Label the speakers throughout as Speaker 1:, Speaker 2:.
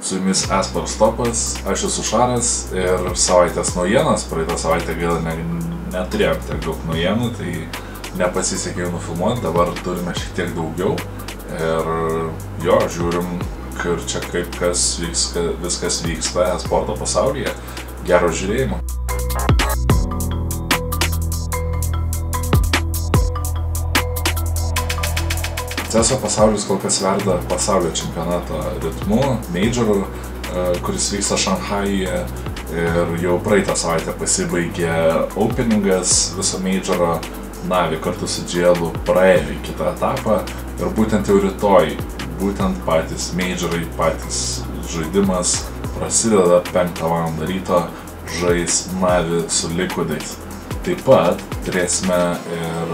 Speaker 1: Su jumis eSports Topas, aš esu Šaras ir savaitės naujienas. Praeitą savaitę gal neturėjom tiek daug naujienų, tai nepasisekė jų nufilmuoti, dabar turime šiek tiek daugiau. Ir jo, žiūrim, kur čia kaip viskas vyksta eSporto pasaulyje. Gero žiūrėjimo. CS:GO pasaulis kol kas verda pasaulio čempionato ritmu, Majorų, kuris vyksta Šanchajuje, ir jau praeitą savaitę pasibaigė openingas viso Majoro. Navi kartu su GL'u praėjo į kitą etapą ir būtent jau rytoj, būtent patys Majorai, patys žaidimas prasideda 5 val. Ryto, žais Navi su Liquidais. Taip pat turėsime ir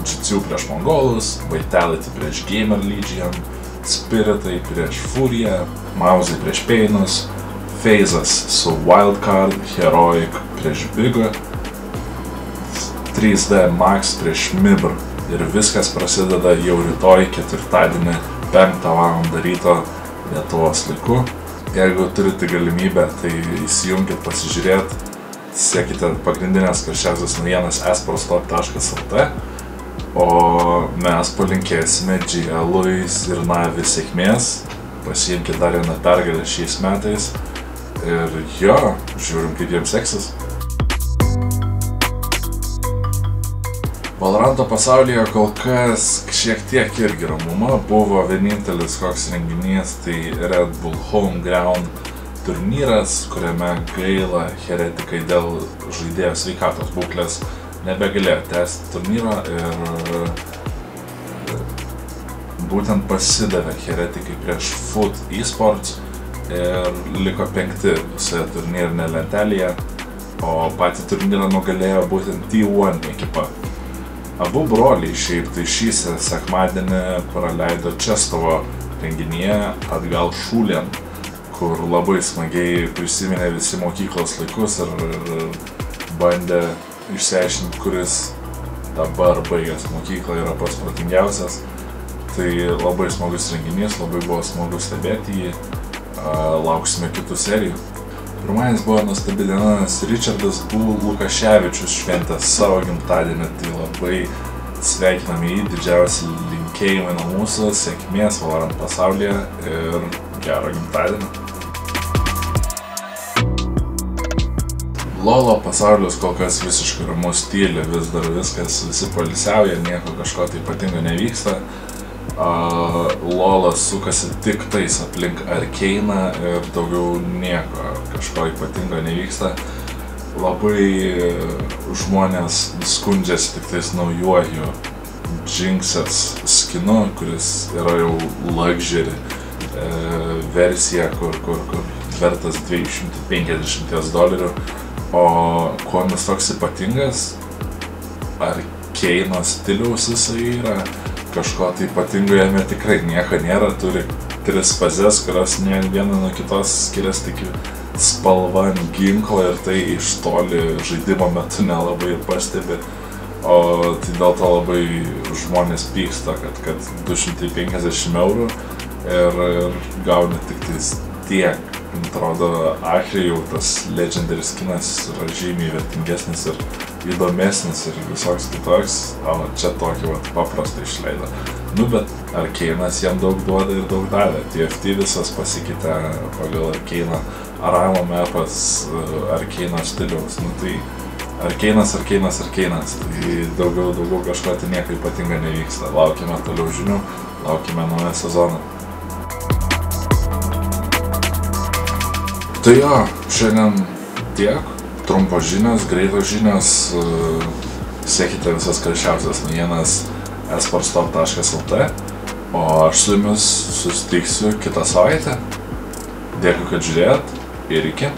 Speaker 1: Jitsu prieš Mongolus, Vitality prieš Gamer Legion, Spiritai prieš Furiją, Mauzai prieš Painus, FaZe'as su Wildcard, Heroic prieš Bigą, 3D Max prieš Mibr. Ir viskas prasideda jau rytoj, ketvirtadienį, 5 val. Ryto Lietuvos laiku. Jeigu turite galimybę, tai įsijunkit pasižiūrėti. Sekite pagrindinės karščiausias naujienas esportstop.lt, o mes palinkėsime GL'ui ir Navi sėkmės, pasiimkite dar vieną pergalę šiais metais ir jo, žiūrim kaip jiems seksis. Valoranto pasaulyje kol kas šiek tiek irgi ramumo, buvo vienintelis koks renginys, tai Red Bull Homeground turnyras, kuriame gaila heretikai dėl žaidėjo sveikatos būklės nebegalėjo tęsti turnyro ir būtent pasidavė heretikai prieš Foot eSports ir liko 5 visoje turnyrinė lentelėje, o patį turnyrą nugalėjo būtent T1 ekipa. Abu broliai šiaip tai šį sekmadienį praleido Čestovo renginyje atgal Šūlėn, kur labai smagiai prisiminė visi mokyklos laikus ir bandė išsiaiškinti, kuris dabar baigęs mokyklą yra pats protingiausias. Tai labai smagus renginys, labai buvo smagu stebėti jį, lauksime kitų serijų. Pirmadienis buvo nuostabi diena, nes Richardas Lukaševičius šventęs savo gimtadienį, tai labai sveikiname jį, didžiausi linkėjimai nuo mūsų, sėkmės Valorant pasaulyje ir gero gimtadienio. LoL'o pasaulis kol kas visiškai ramus, tyli, vis dar viskas, visi poilsiauja, nieko kažko tai ypatingo nevyksta. LoL'as sukasi tik tais aplink Arkane'ą ir daugiau nieko kažko ypatingo nevyksta. Labai žmonės skundžiasi tik tais naujuoju Jinx'as skinu, kuris yra jau luxury versija, kur vertas $250. O kuo jis toks ypatingas, Arkane'o stiliaus jisai yra, kažko tai ypatingo jame tikrai nieko nėra, turi 3 fazes, kurios viena nuo kitos skiriasi tik spalva ant ginklo ir tai iš toli žaidimo metu nelabai pastebi, o tai dėl to labai žmonės pyksta, kad 250 € ir gauni tik tiek. Atrodo, Ahri jau tas Legendary skinas yra žymiai vertingesnis ir įdomesnis ir visoks kitoks, o čia tokį paprastą išleido. Bet Arkane'as jam daug duoda ir daug davė. TFT visas pasikeitė pagal Arkane'ą, Aramo mapas Arkane'o stiliaus. Tai Arkane'as, tai daugiau kažko tai nieko ypatinga nevyksta. Laukime toliau žinių, laukime naują sezoną. Tai jo, šiandien tiek, trumpos žinios, greitos žinios, sekite visas karščiausias naujienas esportstop.lt, o aš su jumis susitiksiu kitą savaitę. Dėkui, kad žiūrėjot ir iki.